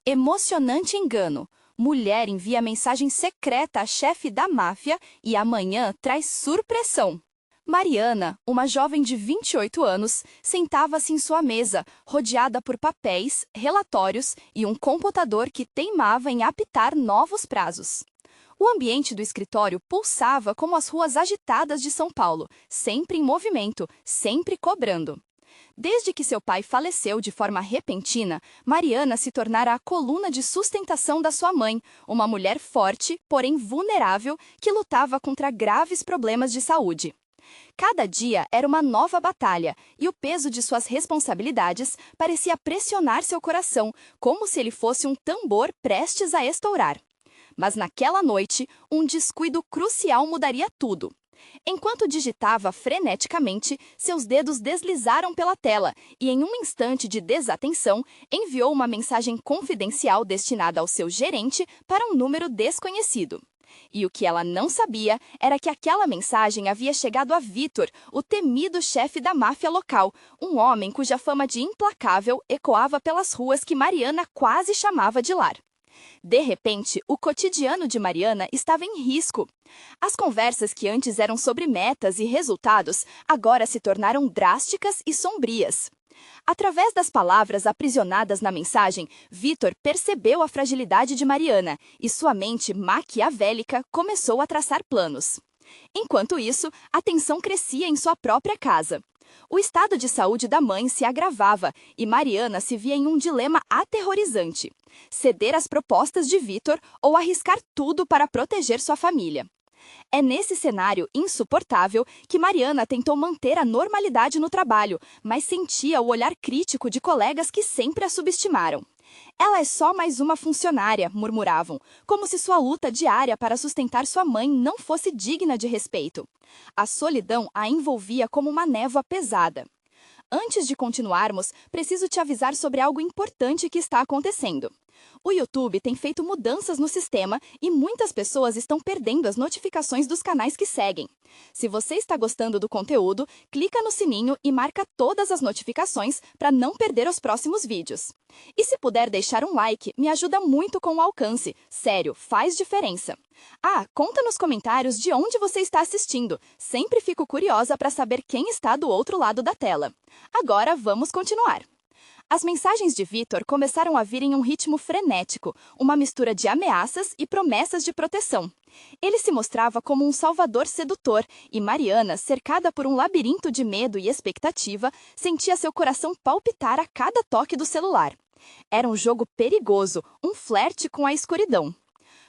Emocionante engano. Mulher envia mensagem secreta à chefe da máfia e amanhã traz surpressão. Mariana, uma jovem de 28 anos, sentava-se em sua mesa, rodeada por papéis, relatórios e um computador que teimava em apitar novos prazos. O ambiente do escritório pulsava como as ruas agitadas de São Paulo, sempre em movimento, sempre cobrando. Desde que seu pai faleceu de forma repentina, Mariana se tornara a coluna de sustentação da sua mãe, uma mulher forte, porém vulnerável, que lutava contra graves problemas de saúde. Cada dia era uma nova batalha, e o peso de suas responsabilidades parecia pressionar seu coração, como se ele fosse um tambor prestes a estourar. Mas naquela noite, um descuido crucial mudaria tudo. Enquanto digitava freneticamente, seus dedos deslizaram pela tela e, em um instante de desatenção, enviou uma mensagem confidencial destinada ao seu gerente para um número desconhecido. E o que ela não sabia era que aquela mensagem havia chegado a Vitor, o temido chefe da máfia local, um homem cuja fama de implacável ecoava pelas ruas que Mariana quase chamava de lar. De repente, o cotidiano de Mariana estava em risco. As conversas que antes eram sobre metas e resultados, agora se tornaram drásticas e sombrias. Através das palavras aprisionadas na mensagem, Vitor percebeu a fragilidade de Mariana e sua mente maquiavélica começou a traçar planos. Enquanto isso, a tensão crescia em sua própria casa. O estado de saúde da mãe se agravava e Mariana se via em um dilema aterrorizante: ceder às propostas de Vitor ou arriscar tudo para proteger sua família. É nesse cenário insuportável que Mariana tentou manter a normalidade no trabalho, mas sentia o olhar crítico de colegas que sempre a subestimaram. Ela é só mais uma funcionária, murmuravam, como se sua luta diária para sustentar sua mãe não fosse digna de respeito. A solidão a envolvia como uma névoa pesada. Antes de continuarmos, preciso te avisar sobre algo importante que está acontecendo. O YouTube tem feito mudanças no sistema e muitas pessoas estão perdendo as notificações dos canais que seguem. Se você está gostando do conteúdo, clica no sininho e marca todas as notificações para não perder os próximos vídeos. E se puder deixar um like, me ajuda muito com o alcance. Sério, faz diferença. Conta nos comentários de onde você está assistindo. Sempre fico curiosa para saber quem está do outro lado da tela. Agora vamos continuar. As mensagens de Vitor começaram a vir em um ritmo frenético, uma mistura de ameaças e promessas de proteção. Ele se mostrava como um salvador sedutor e Mariana, cercada por um labirinto de medo e expectativa, sentia seu coração palpitar a cada toque do celular. Era um jogo perigoso, um flerte com a escuridão.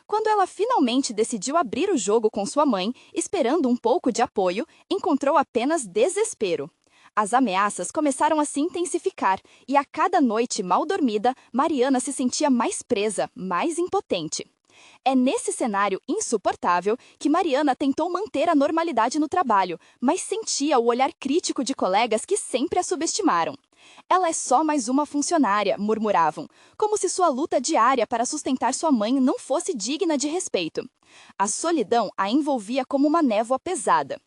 Quando ela finalmente decidiu abrir o jogo com sua mãe, esperando um pouco de apoio, encontrou apenas desespero. As ameaças começaram a se intensificar e a cada noite mal dormida, Mariana se sentia mais presa, mais impotente. É nesse cenário insuportável que Mariana tentou manter a normalidade no trabalho, mas sentia o olhar crítico de colegas que sempre a subestimaram. Ela é só mais uma funcionária, murmuravam, como se sua luta diária para sustentar sua mãe não fosse digna de respeito. A solidão a envolvia como uma névoa pesada.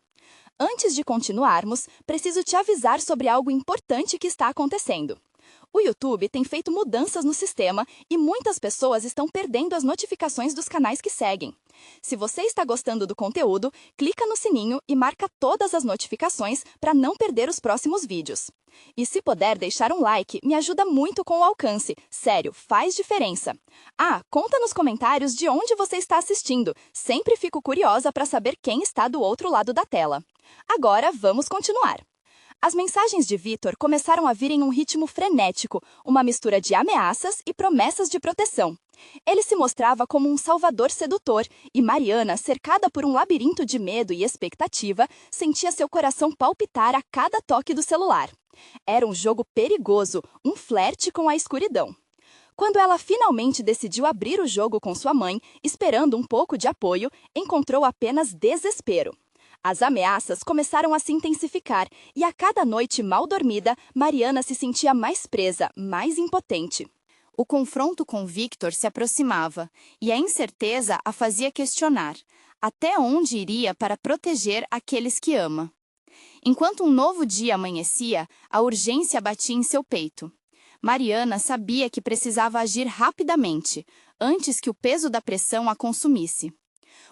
Antes de continuarmos, preciso te avisar sobre algo importante que está acontecendo. O YouTube tem feito mudanças no sistema e muitas pessoas estão perdendo as notificações dos canais que seguem. Se você está gostando do conteúdo, clica no sininho e marca todas as notificações para não perder os próximos vídeos. E se puder deixar um like, me ajuda muito com o alcance. Sério, faz diferença. Conta nos comentários de onde você está assistindo. Sempre fico curiosa para saber quem está do outro lado da tela. Agora vamos continuar. As mensagens de Vitor começaram a vir em um ritmo frenético, uma mistura de ameaças e promessas de proteção. Ele se mostrava como um salvador sedutor e Mariana, cercada por um labirinto de medo e expectativa, sentia seu coração palpitar a cada toque do celular. Era um jogo perigoso, um flerte com a escuridão. Quando ela finalmente decidiu abrir o jogo com sua mãe, esperando um pouco de apoio, encontrou apenas desespero. As ameaças começaram a se intensificar e a cada noite mal dormida, Mariana se sentia mais presa, mais impotente. O confronto com Victor se aproximava e a incerteza a fazia questionar até onde iria para proteger aqueles que ama. Enquanto um novo dia amanhecia, a urgência batia em seu peito. Mariana sabia que precisava agir rapidamente, antes que o peso da pressão a consumisse.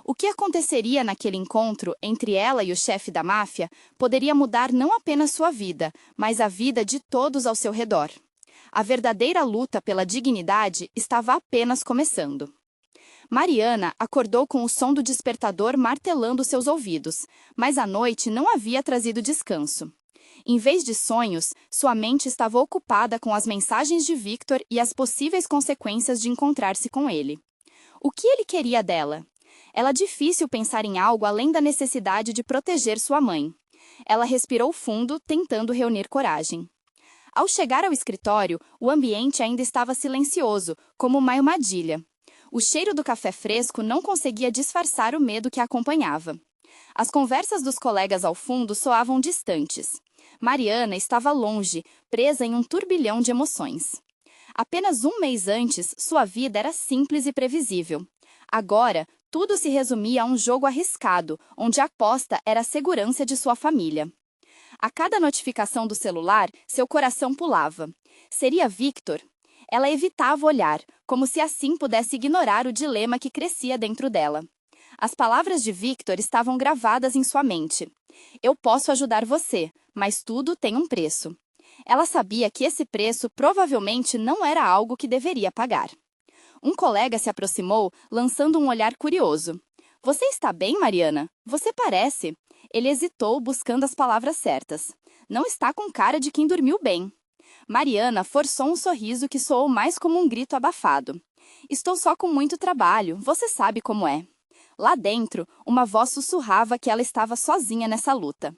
O que aconteceria naquele encontro entre ela e o chefe da máfia poderia mudar não apenas sua vida, mas a vida de todos ao seu redor. A verdadeira luta pela dignidade estava apenas começando. Mariana acordou com o som do despertador martelando seus ouvidos, mas a noite não havia trazido descanso. Em vez de sonhos, sua mente estava ocupada com as mensagens de Victor e as possíveis consequências de encontrar-se com ele. O que ele queria dela? Era difícil pensar em algo além da necessidade de proteger sua mãe. Ela respirou fundo, tentando reunir coragem. Ao chegar ao escritório, o ambiente ainda estava silencioso, como uma armadilha. O cheiro do café fresco não conseguia disfarçar o medo que a acompanhava. As conversas dos colegas ao fundo soavam distantes. Mariana estava longe, presa em um turbilhão de emoções. Apenas um mês antes, sua vida era simples e previsível. Agora, tudo se resumia a um jogo arriscado, onde a aposta era a segurança de sua família. A cada notificação do celular, seu coração pulava. Seria Victor? Ela evitava olhar, como se assim pudesse ignorar o dilema que crescia dentro dela. As palavras de Victor estavam gravadas em sua mente. Eu posso ajudar você, mas tudo tem um preço. Ela sabia que esse preço provavelmente não era algo que deveria pagar. Um colega se aproximou, lançando um olhar curioso. Você está bem, Mariana? Você parece. Ele hesitou, buscando as palavras certas. Não está com cara de quem dormiu bem. Mariana forçou um sorriso que soou mais como um grito abafado. Estou só com muito trabalho, você sabe como é. Lá dentro, uma voz sussurrava que ela estava sozinha nessa luta.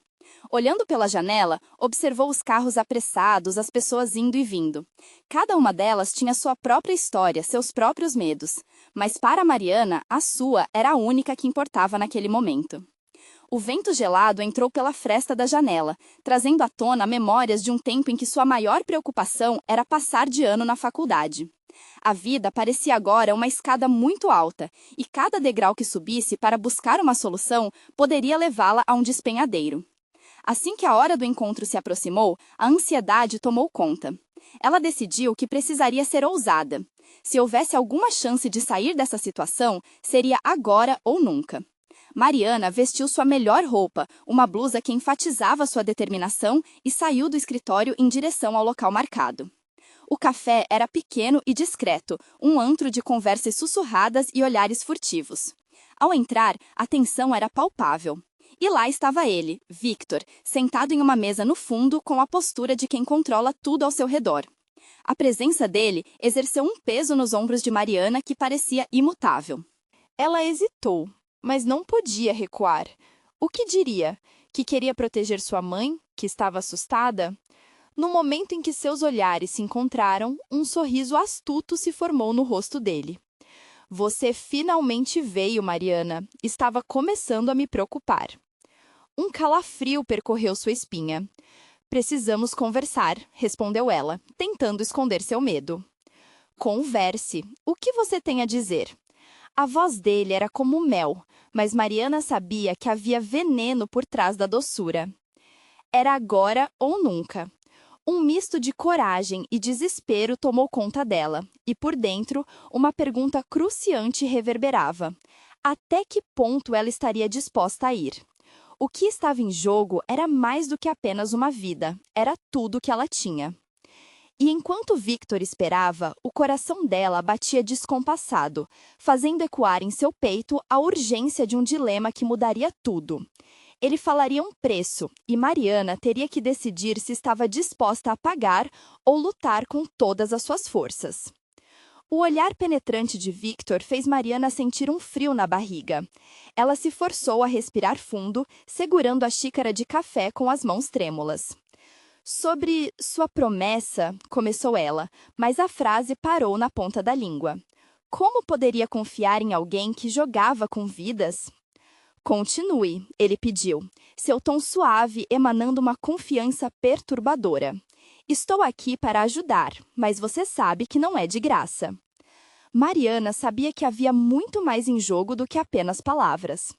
Olhando pela janela, observou os carros apressados, as pessoas indo e vindo. Cada uma delas tinha sua própria história, seus próprios medos. Mas para Mariana, a sua era a única que importava naquele momento. O vento gelado entrou pela fresta da janela, trazendo à tona memórias de um tempo em que sua maior preocupação era passar de ano na faculdade. A vida parecia agora uma escada muito alta, e cada degrau que subisse para buscar uma solução poderia levá-la a um despenhadeiro. Assim que a hora do encontro se aproximou, a ansiedade tomou conta. Ela decidiu que precisaria ser ousada. Se houvesse alguma chance de sair dessa situação, seria agora ou nunca. Mariana vestiu sua melhor roupa, uma blusa que enfatizava sua determinação, e saiu do escritório em direção ao local marcado. O café era pequeno e discreto, um antro de conversas sussurradas e olhares furtivos. Ao entrar, a tensão era palpável. E lá estava ele, Victor, sentado em uma mesa no fundo com a postura de quem controla tudo ao seu redor. A presença dele exerceu um peso nos ombros de Mariana que parecia imutável. Ela hesitou, mas não podia recuar. O que diria? Que queria proteger sua mãe, que estava assustada? No momento em que seus olhares se encontraram, um sorriso astuto se formou no rosto dele. Você finalmente veio, Mariana. Estava começando a me preocupar. Um calafrio percorreu sua espinha. Precisamos conversar, respondeu ela, tentando esconder seu medo. Converse. O que você tem a dizer? A voz dele era como mel, mas Mariana sabia que havia veneno por trás da doçura. Era agora ou nunca. Um misto de coragem e desespero tomou conta dela, e por dentro, uma pergunta cruciante reverberava. Até que ponto ela estaria disposta a ir? O que estava em jogo era mais do que apenas uma vida, era tudo que ela tinha. E enquanto Victor esperava, o coração dela batia descompassado, fazendo ecoar em seu peito a urgência de um dilema que mudaria tudo. Ele falaria um preço, e Mariana teria que decidir se estava disposta a pagar ou lutar com todas as suas forças. O olhar penetrante de Victor fez Mariana sentir um frio na barriga. Ela se forçou a respirar fundo, segurando a xícara de café com as mãos trêmulas. Sobre sua promessa, começou ela, mas a frase parou na ponta da língua. Como poderia confiar em alguém que jogava com vidas? Continue, ele pediu, seu tom suave emanando uma confiança perturbadora. Estou aqui para ajudar, mas você sabe que não é de graça. Mariana sabia que havia muito mais em jogo do que apenas palavras.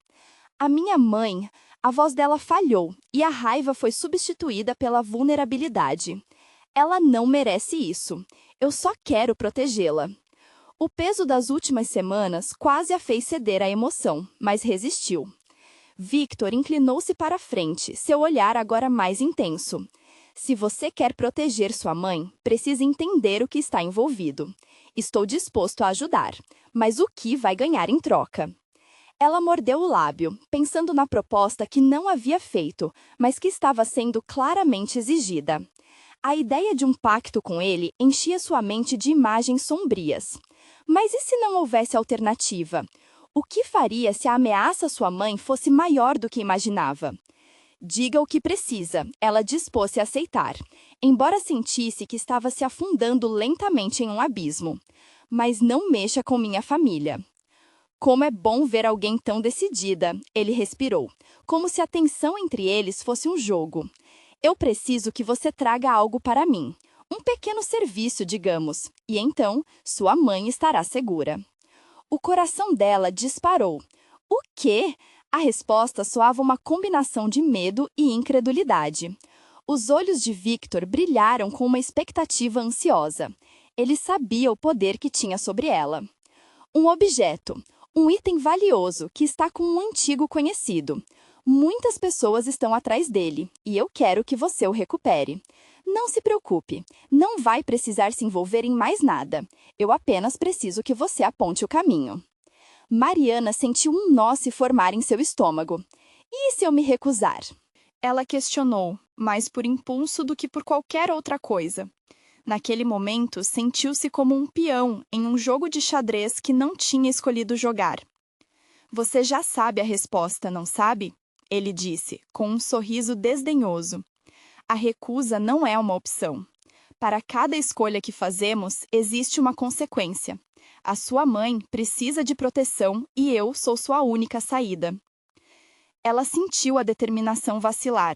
A minha mãe, a voz dela falhou e a raiva foi substituída pela vulnerabilidade. Ela não merece isso. Eu só quero protegê-la. O peso das últimas semanas quase a fez ceder à emoção, mas resistiu. Victor inclinou-se para a frente, seu olhar agora mais intenso. Se você quer proteger sua mãe, precisa entender o que está envolvido. Estou disposto a ajudar, mas o que vai ganhar em troca? Ela mordeu o lábio, pensando na proposta que não havia feito, mas que estava sendo claramente exigida. A ideia de um pacto com ele enchia sua mente de imagens sombrias. Mas e se não houvesse alternativa? O que faria se a ameaça à sua mãe fosse maior do que imaginava? Diga o que precisa, ela dispôs-se a aceitar, embora sentisse que estava se afundando lentamente em um abismo. Mas não mexa com minha família. Como é bom ver alguém tão decidida, ele respirou, como se a tensão entre eles fosse um jogo. Eu preciso que você traga algo para mim. Um pequeno serviço, digamos, e então sua mãe estará segura. O coração dela disparou. O quê? A resposta soava uma combinação de medo e incredulidade. Os olhos de Victor brilharam com uma expectativa ansiosa. Ele sabia o poder que tinha sobre ela. Um objeto, um item valioso que está com um antigo conhecido. Muitas pessoas estão atrás dele, e eu quero que você o recupere. Não se preocupe, não vai precisar se envolver em mais nada. Eu apenas preciso que você aponte o caminho. Mariana sentiu um nó se formar em seu estômago. E se eu me recusar? Ela questionou, mais por impulso do que por qualquer outra coisa. Naquele momento, sentiu-se como um peão em um jogo de xadrez que não tinha escolhido jogar. Você já sabe a resposta, não sabe? Ele disse, com um sorriso desdenhoso. A recusa não é uma opção. Para cada escolha que fazemos, existe uma consequência. A sua mãe precisa de proteção e eu sou sua única saída. Ela sentiu a determinação vacilar.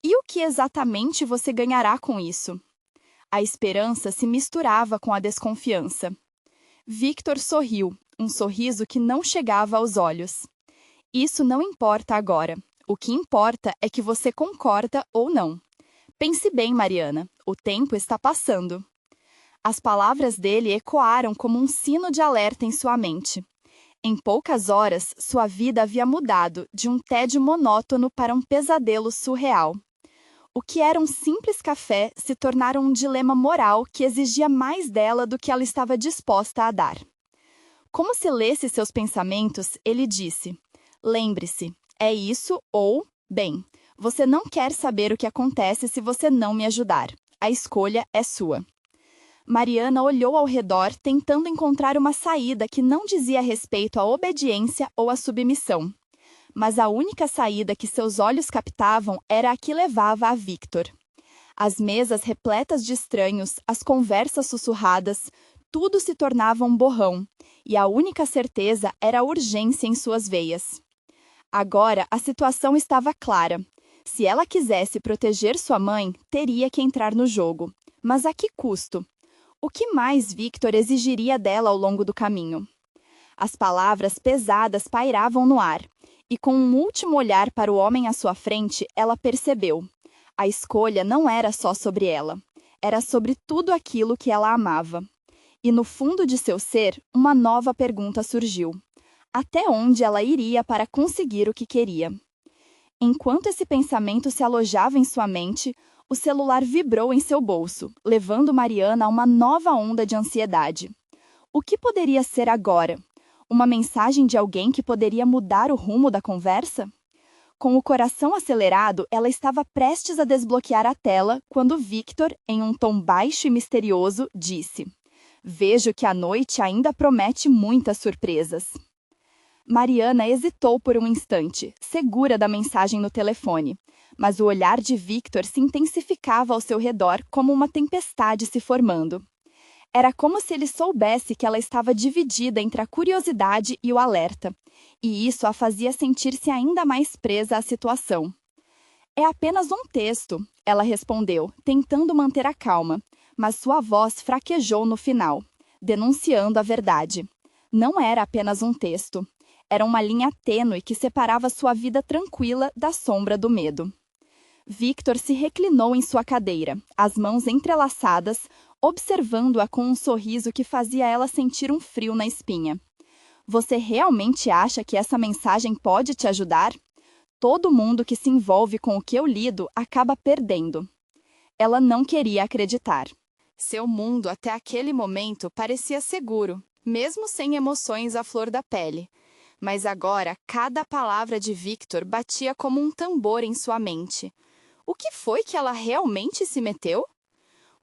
E o que exatamente você ganhará com isso? A esperança se misturava com a desconfiança. Victor sorriu, um sorriso que não chegava aos olhos. Isso não importa agora. O que importa é que você concorda ou não. Pense bem, Mariana. O tempo está passando. As palavras dele ecoaram como um sino de alerta em sua mente. Em poucas horas, sua vida havia mudado de um tédio monótono para um pesadelo surreal. O que era um simples café se tornara um dilema moral que exigia mais dela do que ela estava disposta a dar. Como se lesse seus pensamentos, ele disse: lembre-se, é isso ou, bem, você não quer saber o que acontece se você não me ajudar. A escolha é sua. Mariana olhou ao redor, tentando encontrar uma saída que não dizia respeito à obediência ou à submissão. Mas a única saída que seus olhos captavam era a que levava a Victor. As mesas repletas de estranhos, as conversas sussurradas, tudo se tornava um borrão, e a única certeza era a urgência em suas veias. Agora a situação estava clara. Se ela quisesse proteger sua mãe, teria que entrar no jogo. Mas a que custo? O que mais Victor exigiria dela ao longo do caminho? As palavras pesadas pairavam no ar, e com um último olhar para o homem à sua frente, ela percebeu. A escolha não era só sobre ela, era sobre tudo aquilo que ela amava. E no fundo de seu ser, uma nova pergunta surgiu. Até onde ela iria para conseguir o que queria? Enquanto esse pensamento se alojava em sua mente, o celular vibrou em seu bolso, levando Mariana a uma nova onda de ansiedade. O que poderia ser agora? Uma mensagem de alguém que poderia mudar o rumo da conversa? Com o coração acelerado, ela estava prestes a desbloquear a tela quando Victor, em um tom baixo e misterioso, disse: vejo que a noite ainda promete muitas surpresas. Mariana hesitou por um instante, segura da mensagem no telefone, mas o olhar de Victor se intensificava ao seu redor como uma tempestade se formando. Era como se ele soubesse que ela estava dividida entre a curiosidade e o alerta, e isso a fazia sentir-se ainda mais presa à situação. É apenas um texto, ela respondeu, tentando manter a calma, mas sua voz fraquejou no final, denunciando a verdade. Não era apenas um texto. Era uma linha tênue que separava sua vida tranquila da sombra do medo. Victor se reclinou em sua cadeira, as mãos entrelaçadas, observando-a com um sorriso que fazia ela sentir um frio na espinha. Você realmente acha que essa mensagem pode te ajudar? Todo mundo que se envolve com o que eu lido acaba perdendo. Ela não queria acreditar. Seu mundo até aquele momento parecia seguro, mesmo sem emoções à flor da pele. Mas agora, cada palavra de Victor batia como um tambor em sua mente. O que foi que ela realmente se meteu?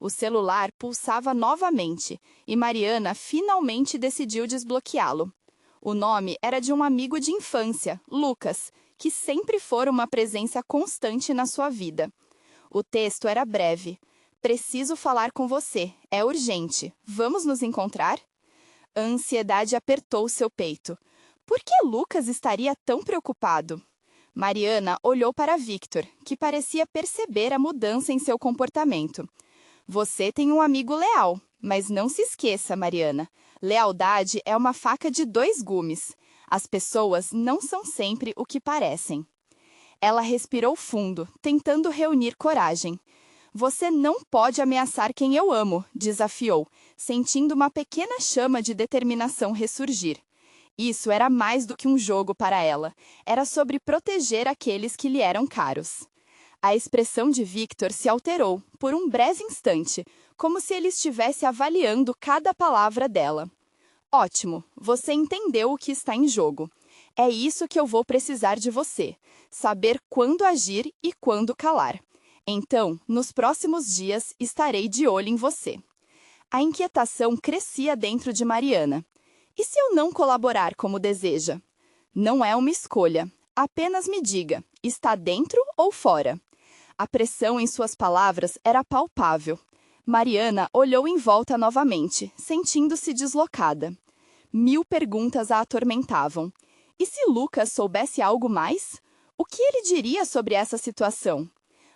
O celular pulsava novamente e Mariana finalmente decidiu desbloqueá-lo. O nome era de um amigo de infância, Lucas, que sempre fora uma presença constante na sua vida. O texto era breve. Preciso falar com você. É urgente. Vamos nos encontrar? A ansiedade apertou seu peito. Por que Lucas estaria tão preocupado? Mariana olhou para Victor, que parecia perceber a mudança em seu comportamento. Você tem um amigo leal, mas não se esqueça, Mariana. Lealdade é uma faca de dois gumes. As pessoas não são sempre o que parecem. Ela respirou fundo, tentando reunir coragem. Você não pode ameaçar quem eu amo, desafiou, sentindo uma pequena chama de determinação ressurgir. Isso era mais do que um jogo para ela. Era sobre proteger aqueles que lhe eram caros. A expressão de Victor se alterou, por um breve instante, como se ele estivesse avaliando cada palavra dela. Ótimo, você entendeu o que está em jogo. É isso que eu vou precisar de você. Saber quando agir e quando calar. Então, nos próximos dias, estarei de olho em você. A inquietação crescia dentro de Mariana. E se eu não colaborar como deseja? Não é uma escolha. Apenas me diga, está dentro ou fora? A pressão em suas palavras era palpável. Mariana olhou em volta novamente, sentindo-se deslocada. 1000 perguntas a atormentavam. E se Lucas soubesse algo mais? O que ele diria sobre essa situação?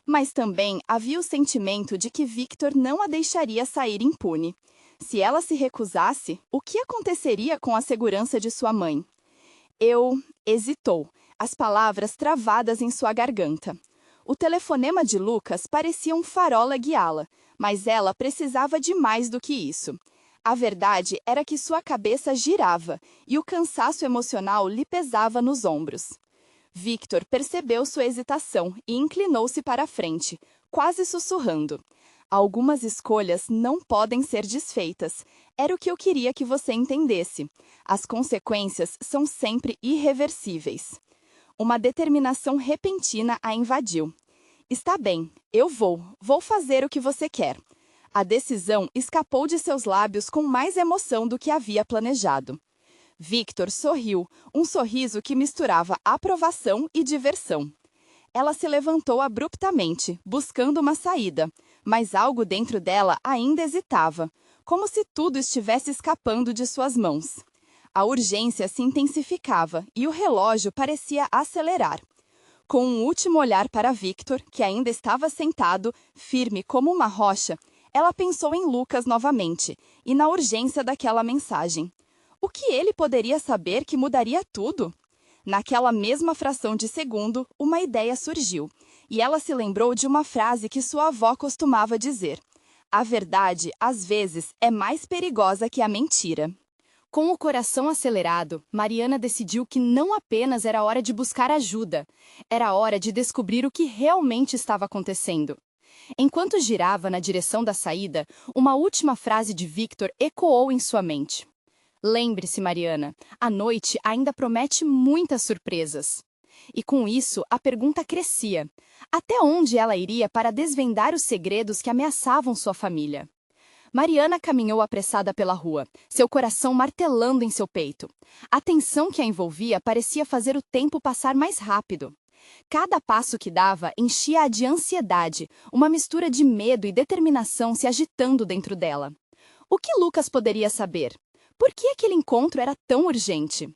Mas também havia o sentimento de que Victor não a deixaria sair impune. Se ela se recusasse, o que aconteceria com a segurança de sua mãe? Hesitou, as palavras travadas em sua garganta. O telefonema de Lucas parecia um farol a guiá-la, mas ela precisava de mais do que isso. A verdade era que sua cabeça girava e o cansaço emocional lhe pesava nos ombros. Victor percebeu sua hesitação e inclinou-se para a frente, quase sussurrando. Algumas escolhas não podem ser desfeitas. Era o que eu queria que você entendesse. As consequências são sempre irreversíveis. Uma determinação repentina a invadiu. Está bem, eu vou fazer o que você quer. A decisão escapou de seus lábios com mais emoção do que havia planejado. Victor sorriu, um sorriso que misturava aprovação e diversão. Ela se levantou abruptamente, buscando uma saída, mas algo dentro dela ainda hesitava, como se tudo estivesse escapando de suas mãos. A urgência se intensificava e o relógio parecia acelerar. Com um último olhar para Victor, que ainda estava sentado, firme como uma rocha, ela pensou em Lucas novamente e na urgência daquela mensagem. O que ele poderia saber que mudaria tudo? Naquela mesma fração de segundo, uma ideia surgiu, e ela se lembrou de uma frase que sua avó costumava dizer: a verdade, às vezes, é mais perigosa que a mentira. Com o coração acelerado, Mariana decidiu que não apenas era hora de buscar ajuda, era hora de descobrir o que realmente estava acontecendo. Enquanto girava na direção da saída, uma última frase de Victor ecoou em sua mente. Lembre-se, Mariana, a noite ainda promete muitas surpresas. E com isso, a pergunta crescia. Até onde ela iria para desvendar os segredos que ameaçavam sua família? Mariana caminhou apressada pela rua, seu coração martelando em seu peito. A tensão que a envolvia parecia fazer o tempo passar mais rápido. Cada passo que dava enchia-a de ansiedade, uma mistura de medo e determinação se agitando dentro dela. O que Lucas poderia saber? Por que aquele encontro era tão urgente?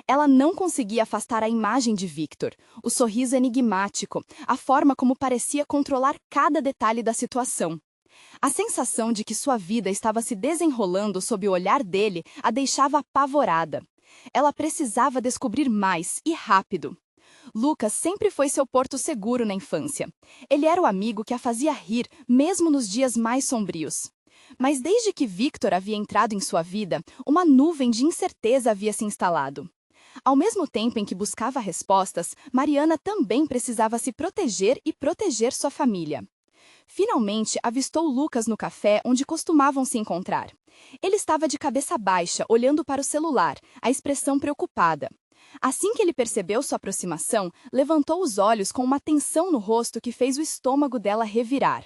Ela não conseguia afastar a imagem de Victor, o sorriso enigmático, a forma como parecia controlar cada detalhe da situação. A sensação de que sua vida estava se desenrolando sob o olhar dele a deixava apavorada. Ela precisava descobrir mais e rápido. Lucas sempre foi seu porto seguro na infância. Ele era o amigo que a fazia rir, mesmo nos dias mais sombrios. Mas desde que Victor havia entrado em sua vida, uma nuvem de incerteza havia se instalado. Ao mesmo tempo em que buscava respostas, Mariana também precisava se proteger e proteger sua família. Finalmente, avistou Lucas no café onde costumavam se encontrar. Ele estava de cabeça baixa, olhando para o celular, a expressão preocupada. Assim que ele percebeu sua aproximação, levantou os olhos com uma tensão no rosto que fez o estômago dela revirar.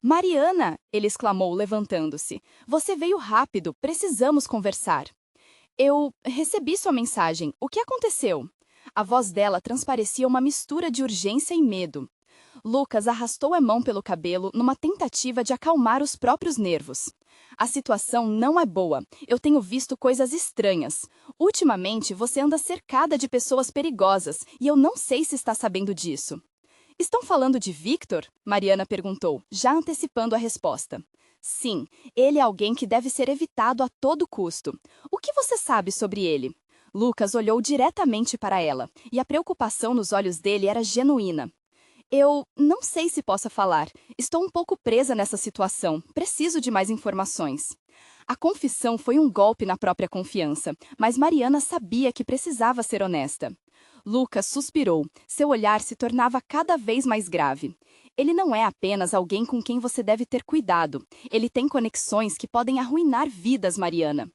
Mariana, ele exclamou, levantando-se. Você veio rápido, precisamos conversar. Eu recebi sua mensagem. O que aconteceu? A voz dela transparecia uma mistura de urgência e medo. Lucas arrastou a mão pelo cabelo numa tentativa de acalmar os próprios nervos. A situação não é boa. Eu tenho visto coisas estranhas. Ultimamente, você anda cercada de pessoas perigosas e eu não sei se está sabendo disso. Estão falando de Victor? Mariana perguntou, já antecipando a resposta. Sim, ele é alguém que deve ser evitado a todo custo. O que você sabe sobre ele? Lucas olhou diretamente para ela, e a preocupação nos olhos dele era genuína. Eu não sei se posso falar. Estou um pouco presa nessa situação. Preciso de mais informações. A confissão foi um golpe na própria confiança, mas Mariana sabia que precisava ser honesta. Lucas suspirou. Seu olhar se tornava cada vez mais grave. Ele não é apenas alguém com quem você deve ter cuidado. Ele tem conexões que podem arruinar vidas, Mariana.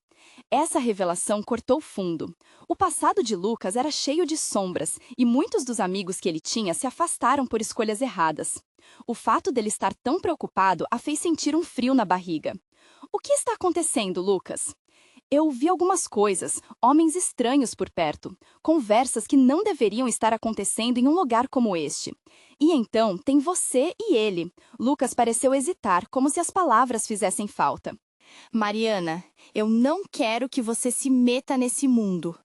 Essa revelação cortou fundo. O passado de Lucas era cheio de sombras e muitos dos amigos que ele tinha se afastaram por escolhas erradas. O fato dele estar tão preocupado a fez sentir um frio na barriga. O que está acontecendo, Lucas? Eu vi algumas coisas, homens estranhos por perto, conversas que não deveriam estar acontecendo em um lugar como este. E então tem você e ele. Lucas pareceu hesitar, como se as palavras fizessem falta. Mariana, eu não quero que você se meta nesse mundo.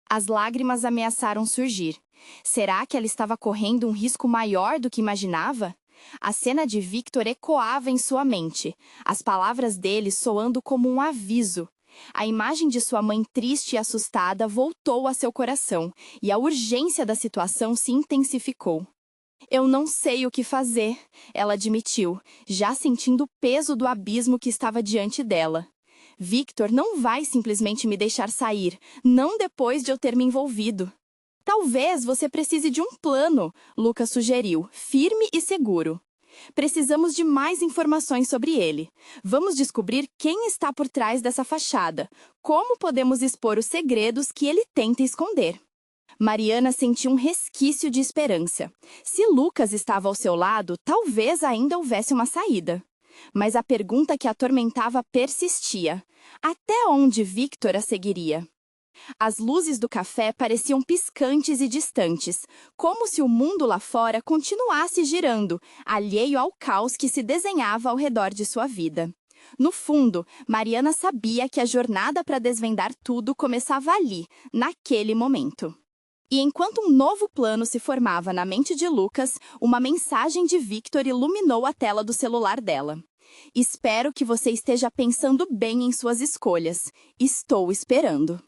As lágrimas ameaçaram surgir. Será que ela estava correndo um risco maior do que imaginava? A cena de Victor ecoava em sua mente, as palavras dele soando como um aviso. A imagem de sua mãe triste e assustada voltou a seu coração, e a urgência da situação se intensificou. Eu não sei o que fazer, ela admitiu, já sentindo o peso do abismo que estava diante dela. Victor não vai simplesmente me deixar sair, não depois de eu ter me envolvido. Talvez você precise de um plano, Lucas sugeriu, firme e seguro. Precisamos de mais informações sobre ele. Vamos descobrir quem está por trás dessa fachada, como podemos expor os segredos que ele tenta esconder. Mariana sentiu um resquício de esperança. Se Lucas estava ao seu lado, talvez ainda houvesse uma saída. Mas a pergunta que a atormentava persistia. Até onde Victor a seguiria? As luzes do café pareciam piscantes e distantes, como se o mundo lá fora continuasse girando, alheio ao caos que se desenhava ao redor de sua vida. No fundo, Mariana sabia que a jornada para desvendar tudo começava ali, naquele momento. E enquanto um novo plano se formava na mente de Lucas, uma mensagem de Victor iluminou a tela do celular dela. Espero que você esteja pensando bem em suas escolhas. Estou esperando.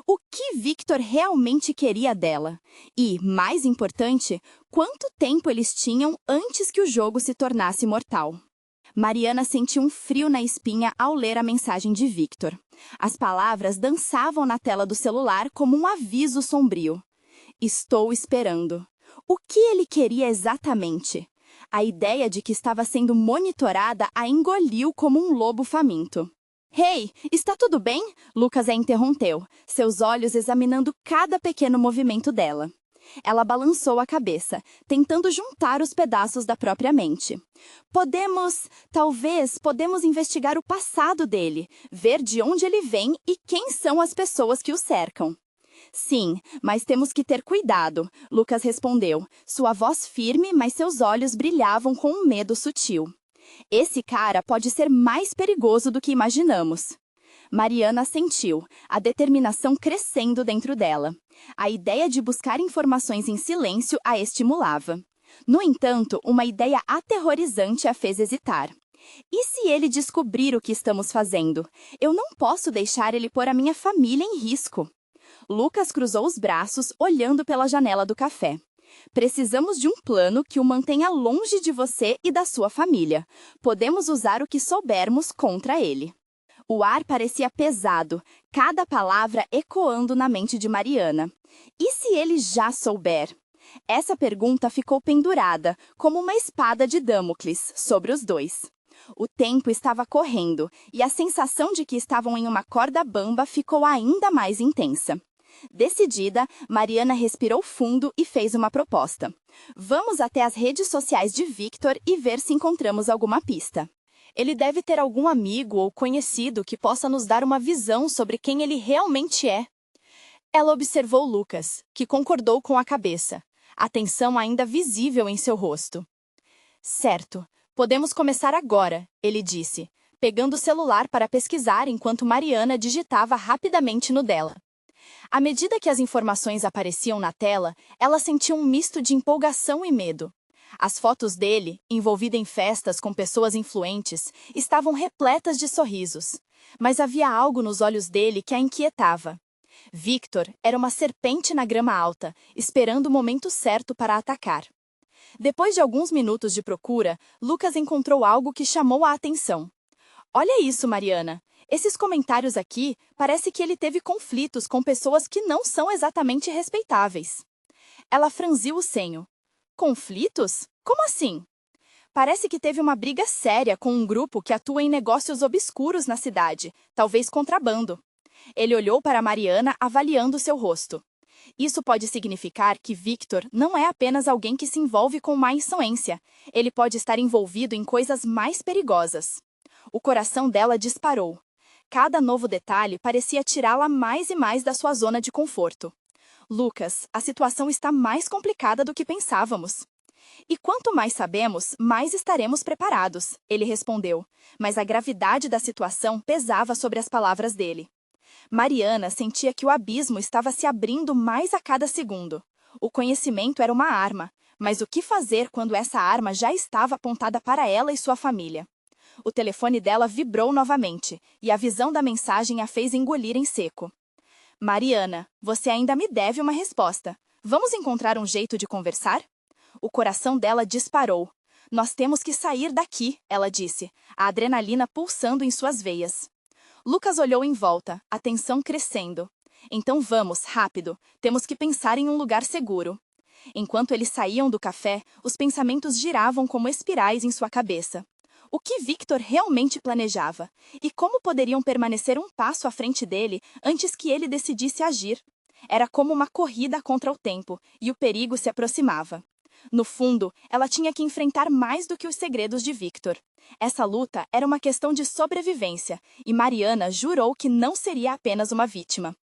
O que Victor realmente queria dela? E, mais importante, quanto tempo eles tinham antes que o jogo se tornasse mortal? Mariana sentiu um frio na espinha ao ler a mensagem de Victor. As palavras dançavam na tela do celular como um aviso sombrio. Estou esperando. O que ele queria exatamente? A ideia de que estava sendo monitorada a engoliu como um lobo faminto. Hey, está tudo bem? Lucas a interrompeu, seus olhos examinando cada pequeno movimento dela. Ela balançou a cabeça, tentando juntar os pedaços da própria mente. Talvez podemos investigar o passado dele, ver de onde ele vem e quem são as pessoas que o cercam. Sim, mas temos que ter cuidado, Lucas respondeu, sua voz firme, mas seus olhos brilhavam com um medo sutil. Esse cara pode ser mais perigoso do que imaginamos. Mariana sentiu, a determinação crescendo dentro dela. A ideia de buscar informações em silêncio a estimulava. No entanto, uma ideia aterrorizante a fez hesitar. E se ele descobrir o que estamos fazendo? Eu não posso deixar ele pôr a minha família em risco. Lucas cruzou os braços, olhando pela janela do café. Precisamos de um plano que o mantenha longe de você e da sua família. Podemos usar o que soubermos contra ele. O ar parecia pesado, cada palavra ecoando na mente de Mariana. E se ele já souber? Essa pergunta ficou pendurada, como uma espada de Damocles, sobre os dois. O tempo estava correndo, e a sensação de que estavam em uma corda bamba ficou ainda mais intensa. Decidida, Mariana respirou fundo e fez uma proposta. Vamos até as redes sociais de Victor e ver se encontramos alguma pista. Ele deve ter algum amigo ou conhecido que possa nos dar uma visão sobre quem ele realmente é. Ela observou Lucas, que concordou com a cabeça, a tensão ainda visível em seu rosto. Certo, podemos começar agora, ele disse, pegando o celular para pesquisar enquanto Mariana digitava rapidamente no dela. À medida que as informações apareciam na tela, ela sentia um misto de empolgação e medo. As fotos dele, envolvido em festas com pessoas influentes, estavam repletas de sorrisos. Mas havia algo nos olhos dele que a inquietava. Victor era uma serpente na grama alta, esperando o momento certo para atacar. Depois de alguns minutos de procura, Lucas encontrou algo que chamou a atenção. Olha isso, Mariana. Esses comentários aqui, parece que ele teve conflitos com pessoas que não são exatamente respeitáveis. Ela franziu o senho. Conflitos? Como assim? Parece que teve uma briga séria com um grupo que atua em negócios obscuros na cidade, talvez contrabando. Ele olhou para Mariana, avaliando seu rosto. Isso pode significar que Victor não é apenas alguém que se envolve com má influência. Ele pode estar envolvido em coisas mais perigosas. O coração dela disparou. Cada novo detalhe parecia tirá-la mais e mais da sua zona de conforto. Lucas, a situação está mais complicada do que pensávamos. E quanto mais sabemos, mais estaremos preparados, ele respondeu, mas a gravidade da situação pesava sobre as palavras dele. Mariana sentia que o abismo estava se abrindo mais a cada segundo. O conhecimento era uma arma, mas o que fazer quando essa arma já estava apontada para ela e sua família? O telefone dela vibrou novamente, e a visão da mensagem a fez engolir em seco. Mariana, você ainda me deve uma resposta. Vamos encontrar um jeito de conversar? O coração dela disparou. Nós temos que sair daqui, ela disse, a adrenalina pulsando em suas veias. Lucas olhou em volta, a tensão crescendo. Então vamos, rápido, temos que pensar em um lugar seguro. Enquanto eles saíam do café, os pensamentos giravam como espirais em sua cabeça. O que Victor realmente planejava? E como poderiam permanecer um passo à frente dele antes que ele decidisse agir? Era como uma corrida contra o tempo, e o perigo se aproximava. No fundo, ela tinha que enfrentar mais do que os segredos de Victor. Essa luta era uma questão de sobrevivência, e Mariana jurou que não seria apenas uma vítima.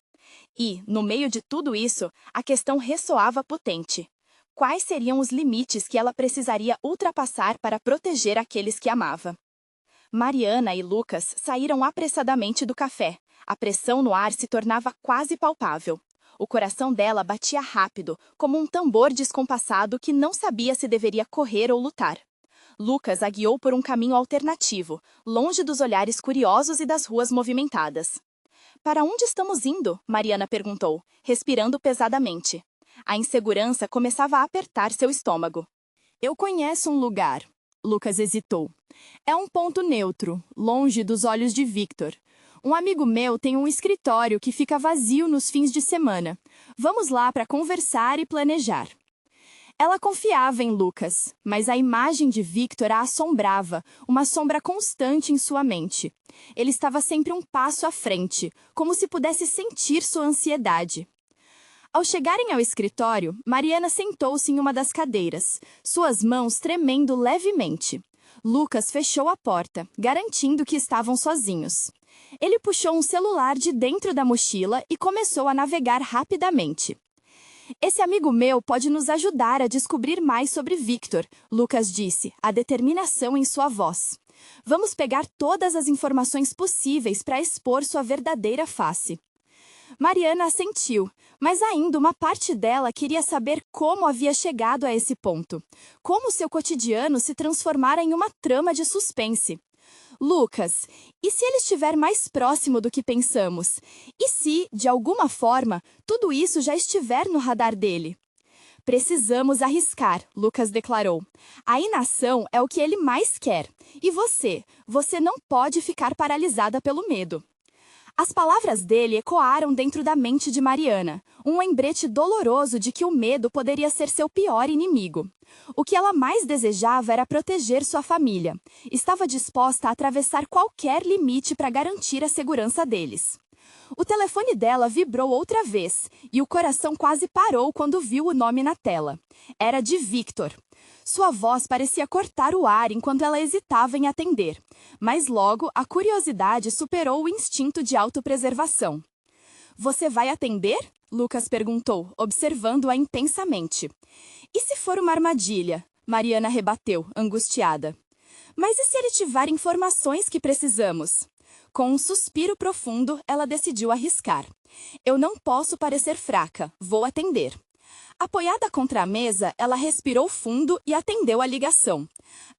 E, no meio de tudo isso, a questão ressoava potente. Quais seriam os limites que ela precisaria ultrapassar para proteger aqueles que amava? Mariana e Lucas saíram apressadamente do café. A pressão no ar se tornava quase palpável. O coração dela batia rápido, como um tambor descompassado que não sabia se deveria correr ou lutar. Lucas a guiou por um caminho alternativo, longe dos olhares curiosos e das ruas movimentadas. Para onde estamos indo? Mariana perguntou, respirando pesadamente. A insegurança começava a apertar seu estômago. Eu conheço um lugar. Lucas hesitou. É um ponto neutro, longe dos olhos de Victor. Um amigo meu tem um escritório que fica vazio nos fins de semana. Vamos lá para conversar e planejar. Ela confiava em Lucas, mas a imagem de Victor a assombrava, uma sombra constante em sua mente. Ele estava sempre um passo à frente, como se pudesse sentir sua ansiedade. Ao chegarem ao escritório, Mariana sentou-se em uma das cadeiras, suas mãos tremendo levemente. Lucas fechou a porta, garantindo que estavam sozinhos. Ele puxou um celular de dentro da mochila e começou a navegar rapidamente. Esse amigo meu pode nos ajudar a descobrir mais sobre Victor, Lucas disse, a determinação em sua voz. Vamos pegar todas as informações possíveis para expor sua verdadeira face. Mariana assentiu, mas ainda uma parte dela queria saber como havia chegado a esse ponto. Como seu cotidiano se transformara em uma trama de suspense. Lucas, e se ele estiver mais próximo do que pensamos? E se, de alguma forma, tudo isso já estiver no radar dele? Precisamos arriscar, Lucas declarou. A inação é o que ele mais quer. E você não pode ficar paralisada pelo medo. As palavras dele ecoaram dentro da mente de Mariana, um lembrete doloroso de que o medo poderia ser seu pior inimigo. O que ela mais desejava era proteger sua família. Estava disposta a atravessar qualquer limite para garantir a segurança deles. O telefone dela vibrou outra vez, e o coração quase parou quando viu o nome na tela. Era de Victor. Sua voz parecia cortar o ar enquanto ela hesitava em atender, mas logo a curiosidade superou o instinto de autopreservação. Você vai atender? Lucas perguntou, observando-a intensamente. E se for uma armadilha? Mariana rebateu, angustiada. Mas e se ele tiver informações que precisamos? Com um suspiro profundo, ela decidiu arriscar. Eu não posso parecer fraca, vou atender. Apoiada contra a mesa, ela respirou fundo e atendeu a ligação.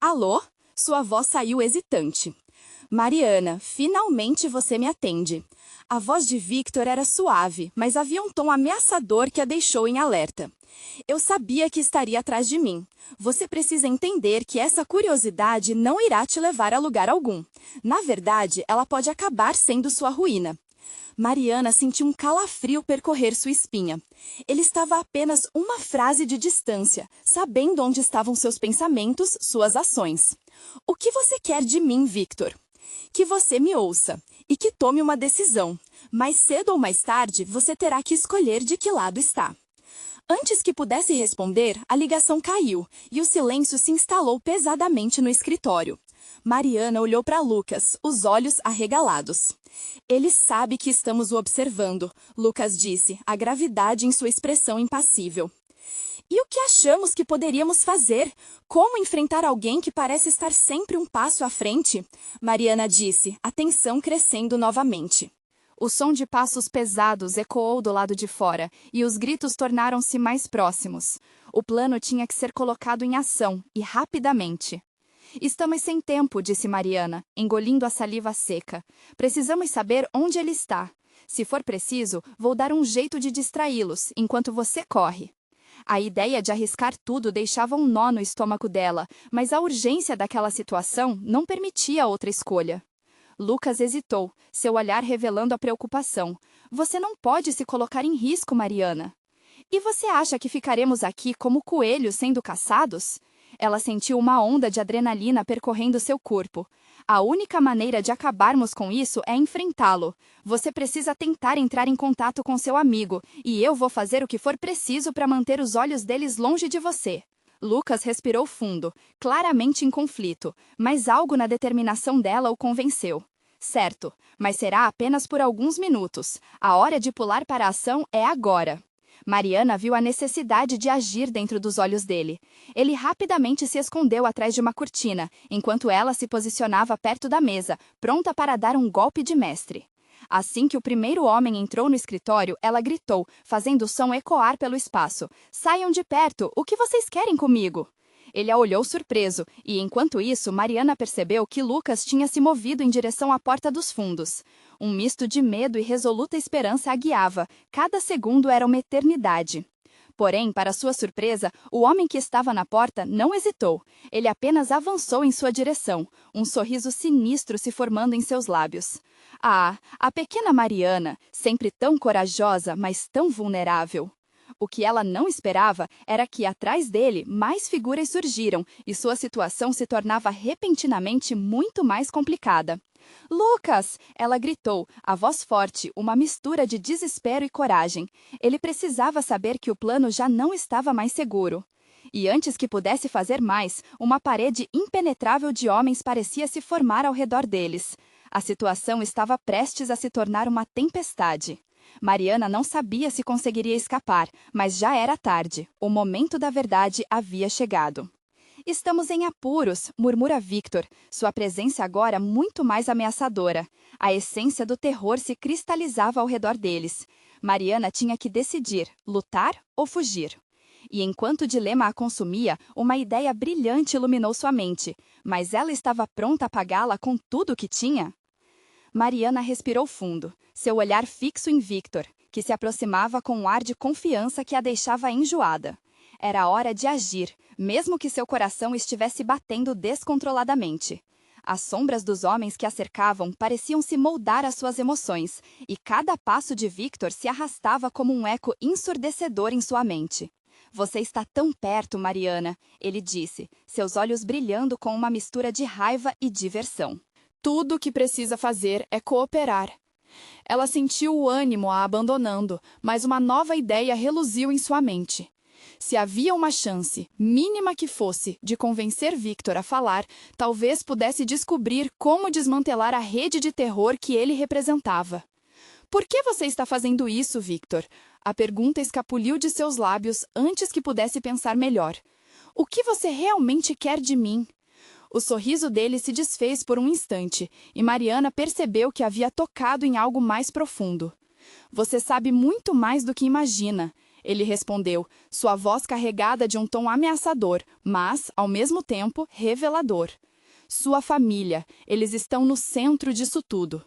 Alô? Sua voz saiu hesitante. Mariana, finalmente você me atende. A voz de Victor era suave, mas havia um tom ameaçador que a deixou em alerta. Eu sabia que estaria atrás de mim. Você precisa entender que essa curiosidade não irá te levar a lugar algum. Na verdade, ela pode acabar sendo sua ruína. Mariana sentiu um calafrio percorrer sua espinha. Ele estava a apenas uma frase de distância, sabendo onde estavam seus pensamentos, suas ações. O que você quer de mim, Victor? Que você me ouça e que tome uma decisão. Mais cedo ou mais tarde, você terá que escolher de que lado está. Antes que pudesse responder, a ligação caiu e o silêncio se instalou pesadamente no escritório. Mariana olhou para Lucas, os olhos arregalados. Ele sabe que estamos o observando, Lucas disse, a gravidade em sua expressão impassível. E o que achamos que poderíamos fazer? Como enfrentar alguém que parece estar sempre um passo à frente? Mariana disse, a tensão crescendo novamente. O som de passos pesados ecoou do lado de fora, e os gritos tornaram-se mais próximos. O plano tinha que ser colocado em ação, e rapidamente. Estamos sem tempo, disse Mariana, engolindo a saliva seca. Precisamos saber onde ele está. Se for preciso, vou dar um jeito de distraí-los, enquanto você corre. A ideia de arriscar tudo deixava um nó no estômago dela, mas a urgência daquela situação não permitia outra escolha. Lucas hesitou, seu olhar revelando a preocupação. Você não pode se colocar em risco, Mariana. E você acha que ficaremos aqui como coelhos sendo caçados? Ela sentiu uma onda de adrenalina percorrendo seu corpo. A única maneira de acabarmos com isso é enfrentá-lo. Você precisa tentar entrar em contato com seu amigo, e eu vou fazer o que for preciso para manter os olhos deles longe de você. Lucas respirou fundo, claramente em conflito, mas algo na determinação dela o convenceu. Certo, mas será apenas por alguns minutos. A hora de pular para a ação é agora. Mariana viu a necessidade de agir dentro dos olhos dele. Ele rapidamente se escondeu atrás de uma cortina, enquanto ela se posicionava perto da mesa, pronta para dar um golpe de mestre. Assim que o primeiro homem entrou no escritório, ela gritou, fazendo o som ecoar pelo espaço. Saiam de perto! O que vocês querem comigo? Ele a olhou surpreso, e enquanto isso, Mariana percebeu que Lucas tinha se movido em direção à porta dos fundos. Um misto de medo e resoluta esperança a guiava. Cada segundo era uma eternidade. Porém, para sua surpresa, o homem que estava na porta não hesitou. Ele apenas avançou em sua direção, um sorriso sinistro se formando em seus lábios. Ah, a pequena Mariana, sempre tão corajosa, mas tão vulnerável. O que ela não esperava era que, atrás dele, mais figuras surgiram e sua situação se tornava repentinamente muito mais complicada. Lucas! Ela gritou, a voz forte, uma mistura de desespero e coragem. Ele precisava saber que o plano já não estava mais seguro. E antes que pudesse fazer mais, uma parede impenetrável de homens parecia se formar ao redor deles. A situação estava prestes a se tornar uma tempestade. Mariana não sabia se conseguiria escapar, mas já era tarde. O momento da verdade havia chegado. Estamos em apuros, murmura Victor, sua presença agora muito mais ameaçadora. A essência do terror se cristalizava ao redor deles. Mariana tinha que decidir, lutar ou fugir. E enquanto o dilema a consumia, uma ideia brilhante iluminou sua mente. Mas ela estava pronta a apagá-la com tudo o que tinha? Mariana respirou fundo, seu olhar fixo em Victor, que se aproximava com um ar de confiança que a deixava enjoada. Era hora de agir, mesmo que seu coração estivesse batendo descontroladamente. As sombras dos homens que a cercavam pareciam se moldar às suas emoções, e cada passo de Victor se arrastava como um eco ensurdecedor em sua mente. Você está tão perto, Mariana, ele disse, seus olhos brilhando com uma mistura de raiva e diversão. Tudo o que precisa fazer é cooperar. Ela sentiu o ânimo a abandonando, mas uma nova ideia reluziu em sua mente. Se havia uma chance, mínima que fosse, de convencer Victor a falar, talvez pudesse descobrir como desmantelar a rede de terror que ele representava. Por que você está fazendo isso, Victor? A pergunta escapuliu de seus lábios antes que pudesse pensar melhor. O que você realmente quer de mim? O sorriso dele se desfez por um instante, e Mariana percebeu que havia tocado em algo mais profundo. Você sabe muito mais do que imagina, ele respondeu, sua voz carregada de um tom ameaçador, mas, ao mesmo tempo, revelador. Sua família, eles estão no centro disso tudo.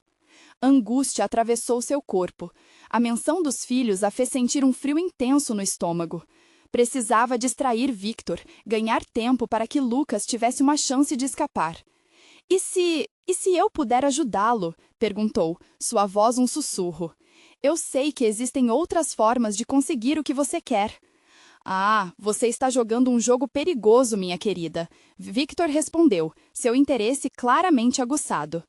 Angústia atravessou seu corpo. A menção dos filhos a fez sentir um frio intenso no estômago. Precisava distrair Victor, ganhar tempo para que Lucas tivesse uma chance de escapar. E se eu puder ajudá-lo? Perguntou, sua voz um sussurro. Eu sei que existem outras formas de conseguir o que você quer. Ah, você está jogando um jogo perigoso, minha querida. Victor respondeu, seu interesse claramente aguçado.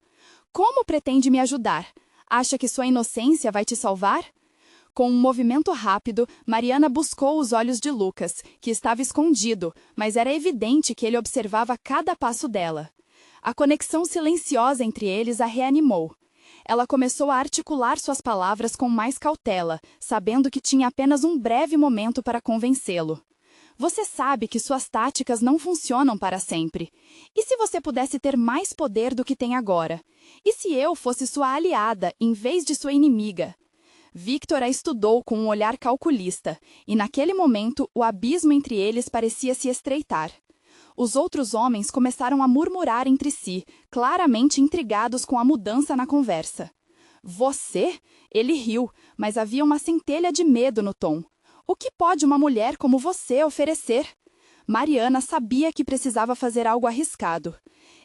Como pretende me ajudar? Acha que sua inocência vai te salvar? Com um movimento rápido, Mariana buscou os olhos de Lucas, que estava escondido, mas era evidente que ele observava cada passo dela. A conexão silenciosa entre eles a reanimou. Ela começou a articular suas palavras com mais cautela, sabendo que tinha apenas um breve momento para convencê-lo. Você sabe que suas táticas não funcionam para sempre. E se você pudesse ter mais poder do que tem agora? E se eu fosse sua aliada, em vez de sua inimiga? Victor a estudou com um olhar calculista, e naquele momento o abismo entre eles parecia se estreitar. Os outros homens começaram a murmurar entre si, claramente intrigados com a mudança na conversa. Você? Ele riu, mas havia uma centelha de medo no tom. O que pode uma mulher como você oferecer? Mariana sabia que precisava fazer algo arriscado.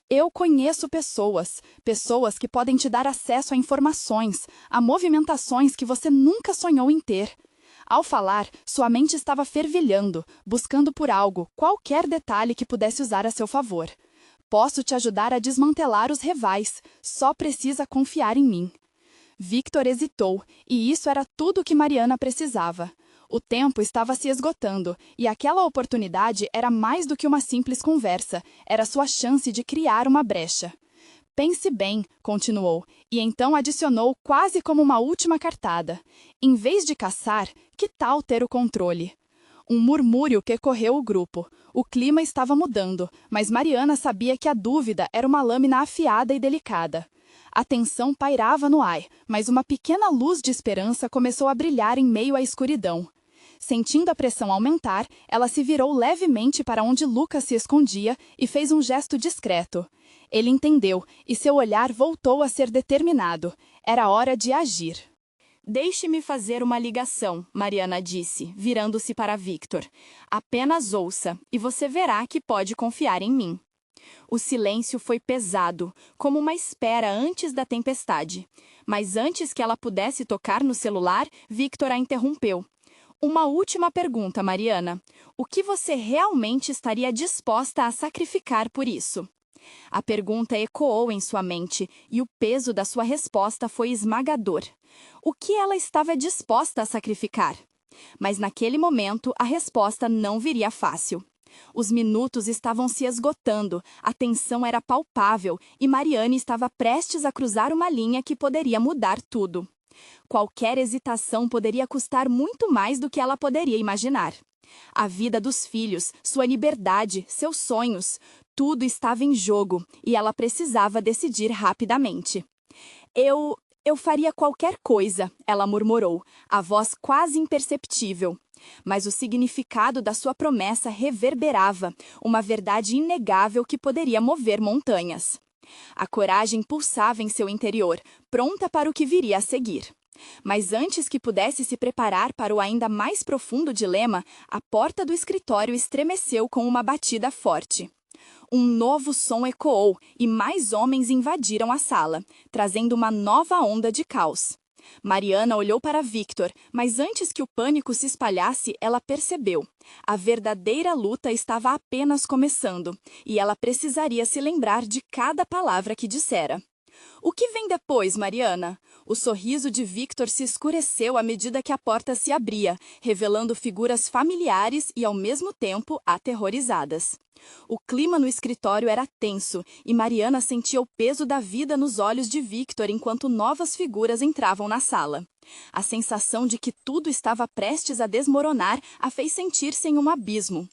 Eu conheço pessoas que podem te dar acesso a informações, a movimentações que você nunca sonhou em ter. Ao falar, sua mente estava fervilhando, buscando por algo, qualquer detalhe que pudesse usar a seu favor. Posso te ajudar a desmantelar os rivais, só precisa confiar em mim. Victor hesitou, e isso era tudo o que Mariana precisava. O tempo estava se esgotando, e aquela oportunidade era mais do que uma simples conversa, era sua chance de criar uma brecha. Pense bem, continuou, e então adicionou quase como uma última cartada. Em vez de caçar, que tal ter o controle? Um murmúrio percorreu o grupo. O clima estava mudando, mas Mariana sabia que a dúvida era uma lâmina afiada e delicada. A tensão pairava no ar, mas uma pequena luz de esperança começou a brilhar em meio à escuridão. Sentindo a pressão aumentar, ela se virou levemente para onde Lucas se escondia e fez um gesto discreto. Ele entendeu, e seu olhar voltou a ser determinado. Era hora de agir. Deixe-me fazer uma ligação, Mariana disse, virando-se para Victor. Apenas ouça, e você verá que pode confiar em mim. O silêncio foi pesado, como uma espera antes da tempestade. Mas antes que ela pudesse tocar no celular, Victor a interrompeu. Uma última pergunta, Mariana. O que você realmente estaria disposta a sacrificar por isso? A pergunta ecoou em sua mente, e o peso da sua resposta foi esmagador. O que ela estava disposta a sacrificar? Mas naquele momento, a resposta não viria fácil. Os minutos estavam se esgotando, a tensão era palpável, e Mariana estava prestes a cruzar uma linha que poderia mudar tudo. Qualquer hesitação poderia custar muito mais do que ela poderia imaginar. A vida dos filhos, sua liberdade, seus sonhos, tudo estava em jogo e ela precisava decidir rapidamente. Eu faria qualquer coisa, ela murmurou, a voz quase imperceptível. Mas o significado da sua promessa reverberava, uma verdade inegável que poderia mover montanhas. A coragem pulsava em seu interior, pronta para o que viria a seguir. Mas antes que pudesse se preparar para o ainda mais profundo dilema, a porta do escritório estremeceu com uma batida forte. Um novo som ecoou e mais homens invadiram a sala, trazendo uma nova onda de caos. Mariana olhou para Victor, mas antes que o pânico se espalhasse, ela percebeu. A verdadeira luta estava apenas começando, e ela precisaria se lembrar de cada palavra que dissera. O que vem depois, Mariana? O sorriso de Victor se escureceu à medida que a porta se abria, revelando figuras familiares e, ao mesmo tempo, aterrorizadas. O clima no escritório era tenso e Mariana sentia o peso da vida nos olhos de Victor enquanto novas figuras entravam na sala. A sensação de que tudo estava prestes a desmoronar a fez sentir-se em um abismo.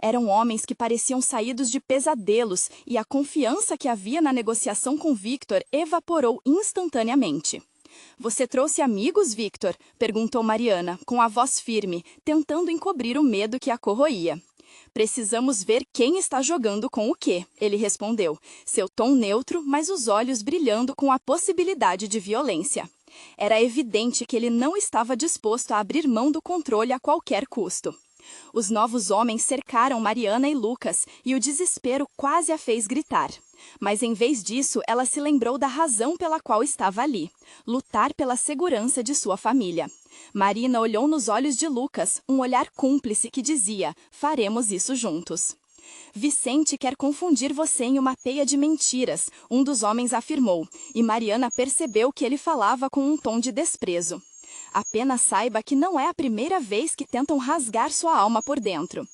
Eram homens que pareciam saídos de pesadelos e a confiança que havia na negociação com Victor evaporou instantaneamente. Você trouxe amigos, Victor? Perguntou Mariana, com a voz firme, tentando encobrir o medo que a corroía. Precisamos ver quem está jogando com o quê, ele respondeu, seu tom neutro, mas os olhos brilhando com a possibilidade de violência. Era evidente que ele não estava disposto a abrir mão do controle a qualquer custo. Os novos homens cercaram Mariana e Lucas e o desespero quase a fez gritar. Mas em vez disso, ela se lembrou da razão pela qual estava ali: lutar pela segurança de sua família. Marina olhou nos olhos de Lucas, um olhar cúmplice que dizia: faremos isso juntos. Vicente quer confundir você em uma teia de mentiras, um dos homens afirmou, e Mariana percebeu que ele falava com um tom de desprezo. Apenas saiba que não é a primeira vez que tentam rasgar sua alma por dentro.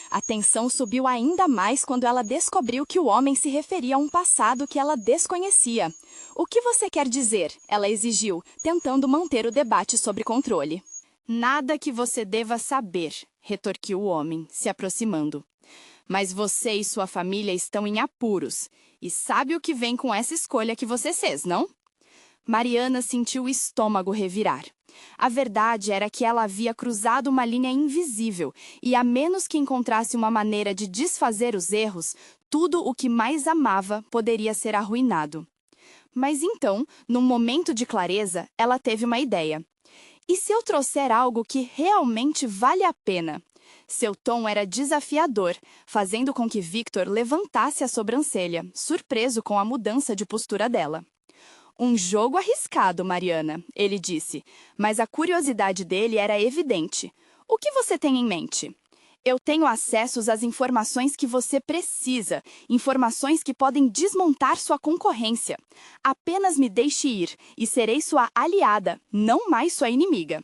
A tensão subiu ainda mais quando ela descobriu que o homem se referia a um passado que ela desconhecia. O que você quer dizer? Ela exigiu, tentando manter o debate sob controle. Nada que você deva saber, retorquiu o homem, se aproximando. Mas você e sua família estão em apuros, e sabe o que vem com essa escolha que você fez, não? Mariana sentiu o estômago revirar. A verdade era que ela havia cruzado uma linha invisível e, a menos que encontrasse uma maneira de desfazer os erros, tudo o que mais amava poderia ser arruinado. Mas então, num momento de clareza, ela teve uma ideia. E se eu trouxer algo que realmente vale a pena? Seu tom era desafiador, fazendo com que Victor levantasse a sobrancelha, surpreso com a mudança de postura dela. Um jogo arriscado, Mariana, ele disse, mas a curiosidade dele era evidente. O que você tem em mente? Eu tenho acessos às informações que você precisa, informações que podem desmontar sua concorrência. Apenas me deixe ir e serei sua aliada, não mais sua inimiga.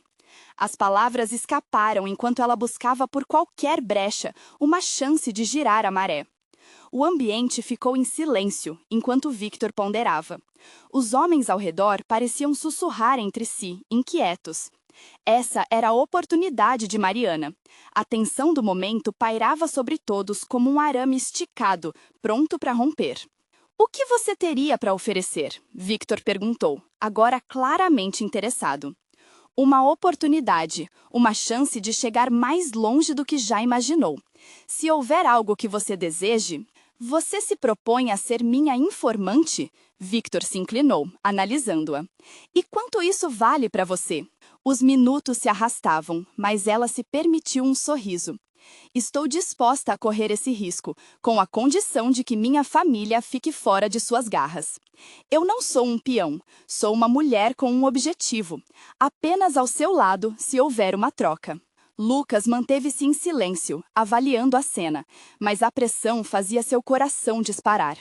As palavras escaparam enquanto ela buscava por qualquer brecha, uma chance de girar a maré. O ambiente ficou em silêncio, enquanto Victor ponderava. Os homens ao redor pareciam sussurrar entre si, inquietos. Essa era a oportunidade de Mariana. A tensão do momento pairava sobre todos como um arame esticado, pronto para romper. O que você teria para oferecer? Victor perguntou, agora claramente interessado. Uma oportunidade, uma chance de chegar mais longe do que já imaginou. Se houver algo que você deseje, você se propõe a ser minha informante? Victor se inclinou, analisando-a. E quanto isso vale para você? Os minutos se arrastavam, mas ela se permitiu um sorriso. Estou disposta a correr esse risco, com a condição de que minha família fique fora de suas garras. Eu não sou um peão, sou uma mulher com um objetivo, apenas ao seu lado se houver uma troca. Lucas manteve-se em silêncio, avaliando a cena, mas a pressão fazia seu coração disparar.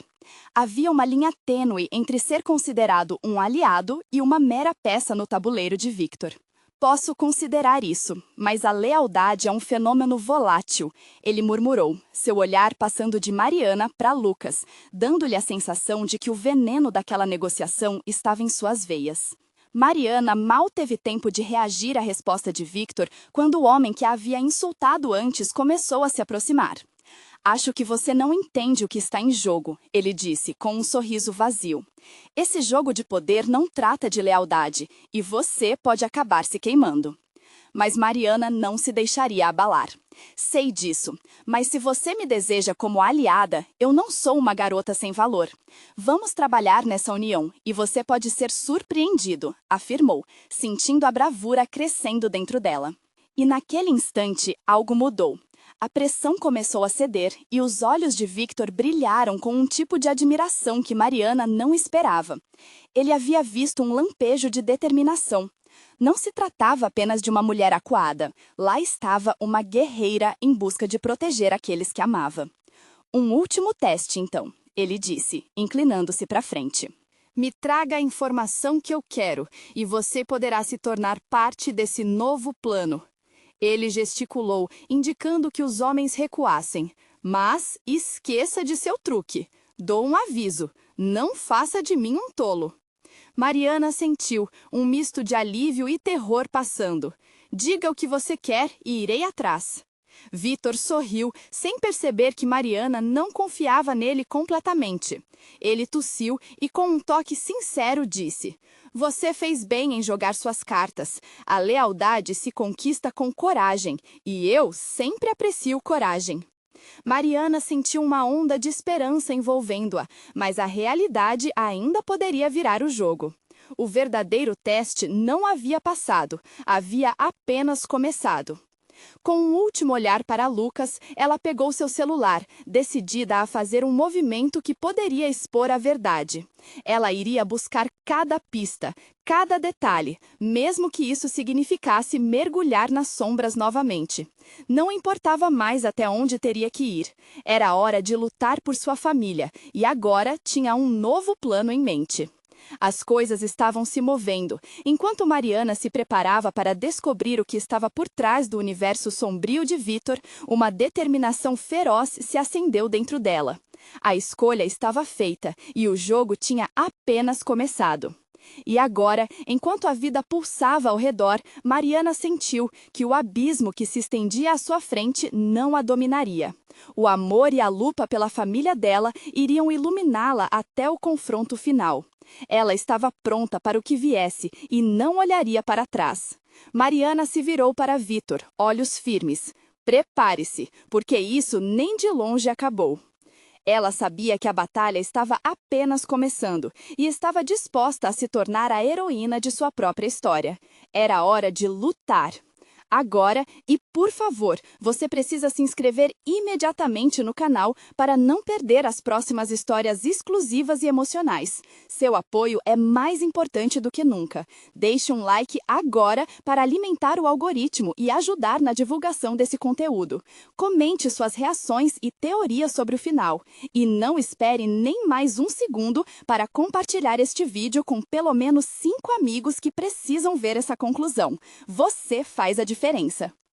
Havia uma linha tênue entre ser considerado um aliado e uma mera peça no tabuleiro de Victor. Posso considerar isso, mas a lealdade é um fenômeno volátil, ele murmurou, seu olhar passando de Mariana para Lucas, dando-lhe a sensação de que o veneno daquela negociação estava em suas veias. Mariana mal teve tempo de reagir à resposta de Victor quando o homem que a havia insultado antes começou a se aproximar. Acho que você não entende o que está em jogo, ele disse, com um sorriso vazio. Esse jogo de poder não trata de lealdade, e você pode acabar se queimando. Mas Mariana não se deixaria abalar. Sei disso, mas se você me deseja como aliada, eu não sou uma garota sem valor. Vamos trabalhar nessa união e você pode ser surpreendido, afirmou, sentindo a bravura crescendo dentro dela. E naquele instante, algo mudou. A pressão começou a ceder e os olhos de Victor brilharam com um tipo de admiração que Mariana não esperava. Ele havia visto um lampejo de determinação. Não se tratava apenas de uma mulher acuada. Lá estava uma guerreira em busca de proteger aqueles que amava. Um último teste, então, ele disse, inclinando-se para frente. Me traga a informação que eu quero e você poderá se tornar parte desse novo plano. Ele gesticulou, indicando que os homens recuassem. Mas esqueça de seu truque. Dou um aviso. Não faça de mim um tolo. Mariana sentiu um misto de alívio e terror passando. Diga o que você quer e irei atrás. Victor sorriu, sem perceber que Mariana não confiava nele completamente. Ele tossiu e, com um toque sincero, disse: Você fez bem em jogar suas cartas. A lealdade se conquista com coragem, e eu sempre aprecio coragem. Mariana sentiu uma onda de esperança envolvendo-a, mas a realidade ainda poderia virar o jogo. O verdadeiro teste não havia passado, havia apenas começado. Com um último olhar para Lucas, ela pegou seu celular, decidida a fazer um movimento que poderia expor a verdade. Ela iria buscar cada pista, cada detalhe, mesmo que isso significasse mergulhar nas sombras novamente. Não importava mais até onde teria que ir. Era hora de lutar por sua família, e agora tinha um novo plano em mente. As coisas estavam se movendo. Enquanto Mariana se preparava para descobrir o que estava por trás do universo sombrio de Victor, uma determinação feroz se acendeu dentro dela. A escolha estava feita e o jogo tinha apenas começado. E agora, enquanto a vida pulsava ao redor, Mariana sentiu que o abismo que se estendia à sua frente não a dominaria. O amor e a luta pela família dela iriam iluminá-la até o confronto final. Ela estava pronta para o que viesse e não olharia para trás. Mariana se virou para Victor, olhos firmes. Prepare-se, porque isso nem de longe acabou. Ela sabia que a batalha estava apenas começando e estava disposta a se tornar a heroína de sua própria história. Era hora de lutar. Agora, e por favor, você precisa se inscrever imediatamente no canal para não perder as próximas histórias exclusivas e emocionais. Seu apoio é mais importante do que nunca. Deixe um like agora para alimentar o algoritmo e ajudar na divulgação desse conteúdo. Comente suas reações e teorias sobre o final. E não espere nem mais um segundo para compartilhar este vídeo com pelo menos 5 amigos que precisam ver essa conclusão. Você faz a diferença.